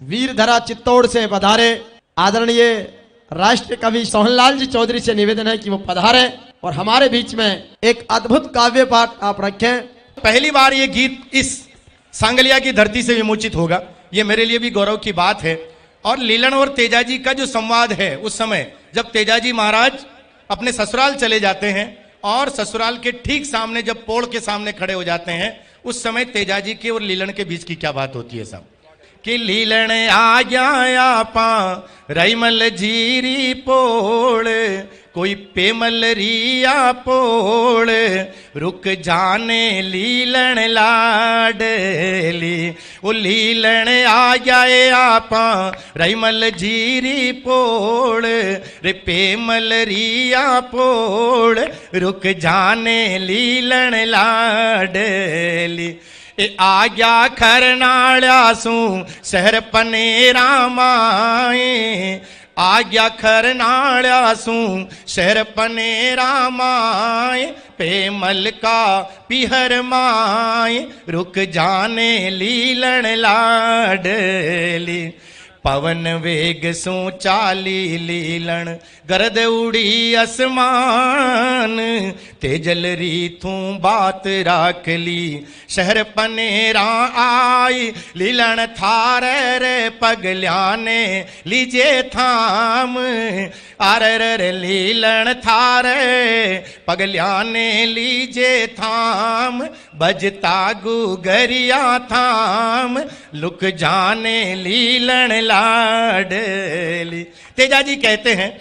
वीरधरा चित्तौड़ से पधारे आदरणीय राष्ट्रीय कवि सोहनलाल जी चौधरी से निवेदन है कि वो पधारे और हमारे बीच में एक अद्भुत काव्य पाठ आप रखें। पहली बार ये गीत इस सांगलिया की धरती से विमोचित होगा, ये मेरे लिए भी गौरव की बात है। और लीलन और तेजाजी का जो संवाद है, उस समय जब तेजाजी महाराज अपने ससुराल चले जाते हैं और ससुराल के ठीक सामने जब पोड़ के सामने खड़े हो जाते हैं, उस समय तेजाजी के और लीलन के बीच की क्या बात होती है साहब कि लीलन आ गया पा रईमल जीरी पोड़, कोई पेमल रिया पोड़, रुक जाने लीलन लाडली। वो लीलन आ गए आपा रईमल जीरी पोड़, रे पेमल रिया पोड़, रुक जाने लीलन लाडली। ए आ गया खरनाड़ासू शहर पनेरा माए, आ गया खरनाड़ासू शहर पनेरा माए, पेमल का पिहर माए, रुक जाने लीलन लाडली। पवन वेग सू चाली लीलन गरद उड़ी आसमान, तेजल रीथू बात राख ली शहर पनेरा आई, लीलन थारे रे पगल्याने लीजे थाम, अरे लीलन थारे पगल्याने लीजे थाम, बजता गुगरिया थाम, लुक जाने लीलन लाडली। तेजाजी कहते हैं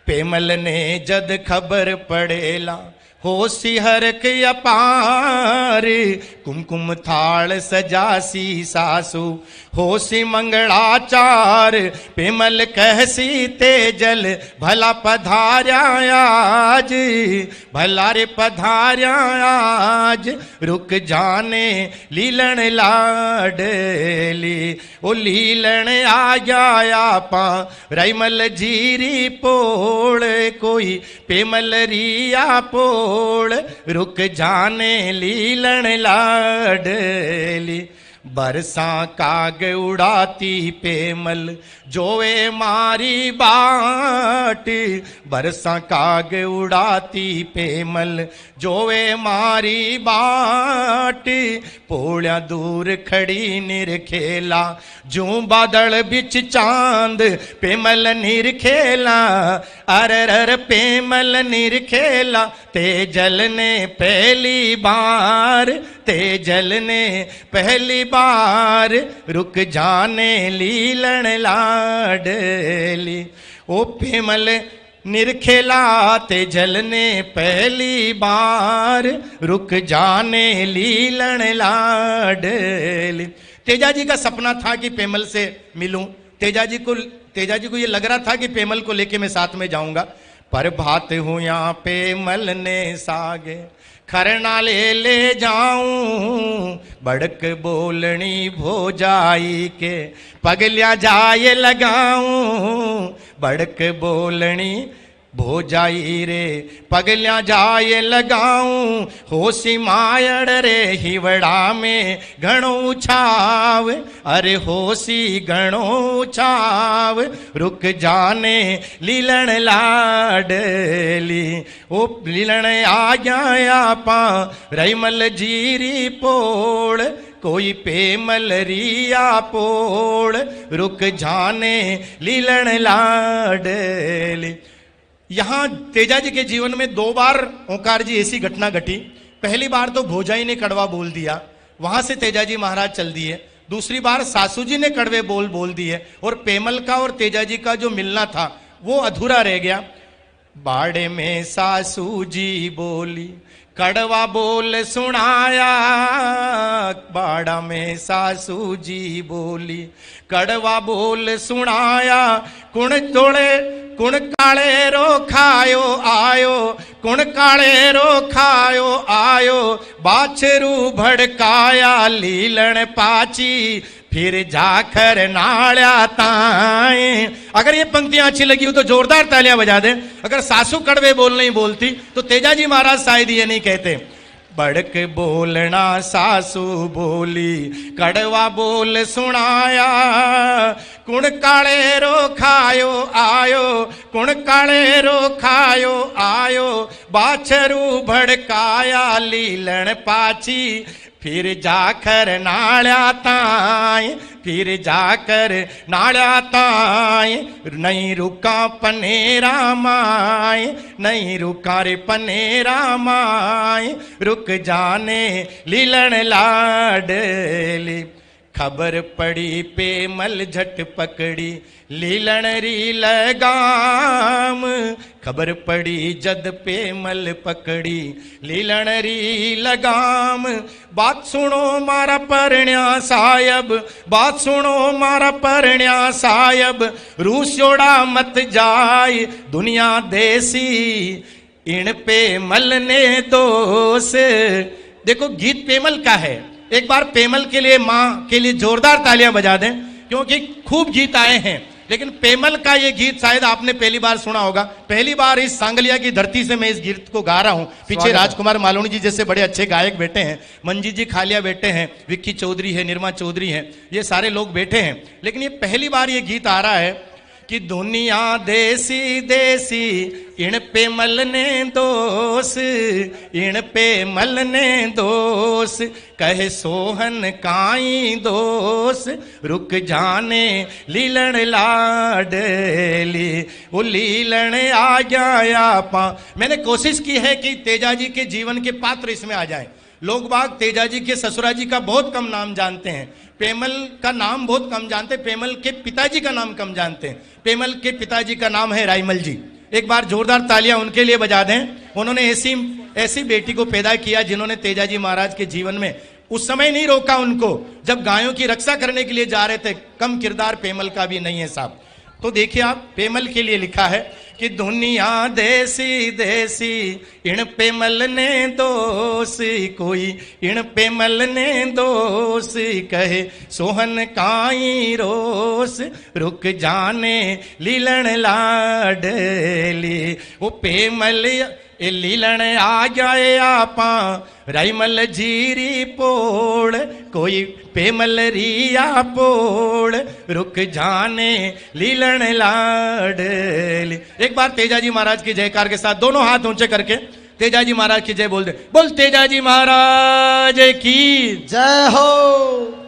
पेमल ने जद खबर पड़ेला होसी हरक अपार, कुमकुम थाल सजासी सासू होसी मंगलाचार, पेमल कहसी तेजल भला पधार्या आज, भला रे पधार्या आज, रुक जाने लीलन लाडली। ओ लीलन आ गया पा रईमल जीरी पोड़, कोई पेमल रिया पोड़, रुक जाने लीलन लाडली। बरसा काग उड़ाती पेमल जोवे मारी बाट, बरसा काग उड़ाती पेमल जोवे मारी बाट, पोळ्या दूर खड़ी निरखेला जू बादल बिच चांद, पेमल निरखेला अरर पेमल निरखेला, तेजल ने पहली बार, तेजल ने पहली बार, रुक जाने लीलन लाडली। ओ पेमल निरखेला तेजल ने पहली बार, रुक जाने लीलन लाडली। तेजाजी का सपना था कि पेमल से मिलूं, तेजाजी को ये लग रहा था कि पेमल को लेके मैं साथ में जाऊंगा, पर भात हूं यहाँ पेमल ने सागे खरना ले जाऊं, बड़क बोलनी भोजाई के पगलिया जाए लगाऊं, बड़क बोलनी भोजाई रे पगलिया जाए लगाऊं, होसी मायड़ रे हिवड़ा में घणो छाव, अरे होसी घणो छाव, रुक जाने लीलन लाडली। ओ लीलन आ गया पा रईमल जीरी पोड़, कोई पेमल रिया पोड़, रुक जाने लीलन लाडली। यहां तेजाजी के जीवन में दो बार ओंकार जी ऐसी घटना घटी। पहली बार तो भोजाई ने कड़वा बोल दिया, वहां से तेजाजी महाराज चल दिए। दूसरी बार सासू जी ने कड़वे बोल दिए और पेमल का और तेजाजी का जो मिलना था वो अधूरा रह गया। बाड़े में सासू जी बोली कड़वा बोल सुनाया, बाड़ा में सासू जी बोली कड़वा बोल सुनाया, कुण तोड़े कुण काले रो खायो आयो, कुण काले रो खायो आयो, बाछरू भड़काया लीलन पाची, फिर जाकर नाड़ा ताए। अगर ये पंक्तियां अच्छी लगी हो तो जोरदार तालियां बजा दें। अगर सासू कड़वे बोल नहीं बोलती तो तेजाजी महाराज शायद ये नहीं कहते। बड़क बोलना सासू बोली कड़वा बोल सुनाया, कुण काले रो खायो आयो, कुण काले रो खायो आयो, बाछरू भड़काया लीलण पाची, फिर जाकर नाल्या ताई, फिर जाकर नाल्या ताई, नहीं रुका पनेरा माई, नहीं रुका रे पनेरा माई, रुक जाने लीलण लाडली। खबर पड़ी पेमल झट पकड़ी लीलण री लगाम, खबर पड़ी जद पेमल पकड़ी लीलण री लगाम। बात सुनो मारा परण्या साहब, बात सुनो मारा परण्या साहब, रूसोड़ा मत जाय दुनिया देसी, इन पेमल ने दोष। देखो गीत पेमल का है, एक बार पेमल के लिए मां के लिए जोरदार तालियां बजा दें, क्योंकि खूब गीत आए हैं, लेकिन पेमल का ये गीत शायद आपने पहली बार सुना होगा। पहली बार इस सांगलिया की धरती से मैं इस गीत को गा रहा हूं। पीछे राजकुमार मालूनी जी जैसे बड़े अच्छे गायक बैठे हैं, मंजीत जी खालिया बैठे हैं, विक्की चौधरी है, निर्मा चौधरी है, ये सारे लोग बैठे हैं, लेकिन ये पहली बार ये गीत आ रहा है कि दुनिया देसी देसी, इण पेमल ने दोष, इण पेमल ने दोष, कहे सोहन काई दोष, रुक जाने लीलण लाडली। वो लीलण आ गया पा। मैंने कोशिश की है कि तेजा जी के जीवन के पात्र इसमें आ जाएं। लोग बाग तेजा जी के ससुरा जी का बहुत कम नाम जानते हैं, पेमल का नाम बहुत कम जानते हैं, पेमल के पिताजी का नाम कम जानते हैं। पेमल के पिताजी का नाम है रायमल जी। एक बार जोरदार तालियां उनके लिए बजा दें। उन्होंने ऐसी बेटी को पैदा किया जिन्होंने तेजाजी महाराज के जीवन में उस समय नहीं रोका उनको, जब गायों की रक्षा करने के लिए जा रहे थे। कम किरदार पेमल का भी नहीं है साहब। तो देखिए आप, पेमल के लिए लिखा है कि दुनिया देसी देसी, इण पेमल ने दोष, कोई इण पेमल ने दोष, कहे सोहन काई रोस, रुक जाने लीलण लाडली। वो पेमल ए लीलण आ जाए आपा, राइमल जीरी पोड़, कोई पेमल रिया पोड़, रुक जाने लीलण लाडली। एक बार तेजाजी महाराज की जयकार के साथ दोनों हाथ ऊंचे करके तेजाजी महाराज की जय बोल दे। बोल तेजाजी महाराज की जय हो।